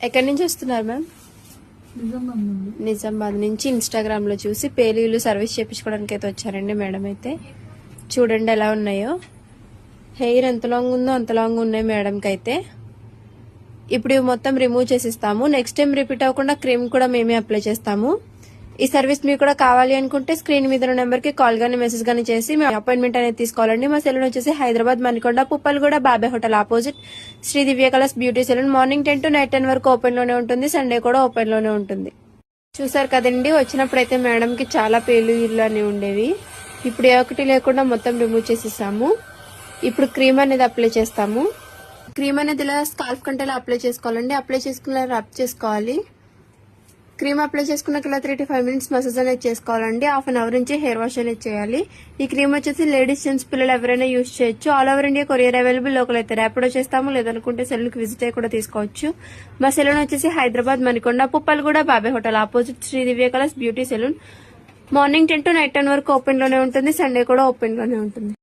ఎక్కడి నుంచి వస్తున్నారు మ్యామ్? నిజామాబాద్ నుంచి ఇన్స్టాగ్రామ్ లో చూసి పేలీలు సర్వీస్ చేయించుకోవడానికి అయితే వచ్చారండి మేడం. అయితే చూడండి ఎలా ఉన్నాయో. హెయిర్ ఎంత లాంగ్ ఉందో అంత లాంగ్ ఉన్నాయి మేడంకి అయితే. ఇప్పుడు ఇవి మొత్తం రిమూవ్ చేసిస్తాము. నెక్స్ట్ టైం రిపీట్ అవ్వకుండా క్రీమ్ కూడా మేమే అప్లై చేస్తాము. ఈ సర్వీస్ మీకు కూడా కావాలి అనుకుంటే స్క్రీన్ మీద ఉన్న నెంబర్ కి కాల్ గానీ మెసేజ్ గానీ చేసి మీ అపాయింట్మెంట్ అనేది తీసుకోవాలండి. మా సెలూన్ వచ్చేసి హైదరాబాద్ మణికొండ పుప్పల్గూడ బాబే hotel opposite Shri Divya colours beauty salon. Morning 10 to night 10 వరకు ఓపెన్ లోనే ఉంటుంది. సండే కూడా ఓపెన్ లోనే ఉంటుంది. చూసారు కదండి, వచ్చినప్పుడు అయితే మేడం కి చాలా పేలుళ్ళు అని ఉండేవి. ఇప్పుడు ఏ ఒకటి లేకుండా మొత్తం రిమూవ్ చేసేసాము. ఇప్పుడు క్రీమ్ అనేది అప్లై చేస్తాము. క్రీమ్ అనేది ఇలా స్కాల్ఫ్ కంటే అప్లై చేసుకోవాలండి. అప్లై చేసుకున్న రబ్ చేసుకోవాలి. క్రీమ్ అప్లై చేసుకున్నాక ఇలా 3 to 5 minutes మసాజ్ అనేది చేసుకోవాలండి. హాఫ్ అన్ అవర్ నుంచి హెయిర్ వాష్ అనేది చేయాలి. ఈ క్రీమ్ వచ్చేసి లేడీస్, జెంట్స్, పిల్లలు ఎవరైనా యూజ్ చేయొచ్చు. All over India courier available. Local అయితే ర్యాపిడో చేస్తాము, లేదనుకుంటే సెలూన్ కి విజిట్ అయ్యి కూడా తీసుకోవచ్చు. మా సెలూన్ వచ్చేసి హైదరాబాద్ మణికొండ పుప్పల్గూడ బాబే hotel opposite Shri Divya colours beauty salon. Morning 10 to night 10 వరకు ఓపెన్ లోనే ఉంటుంది. సండే కూడా ఓపెన్ లోనే ఉంటుంది.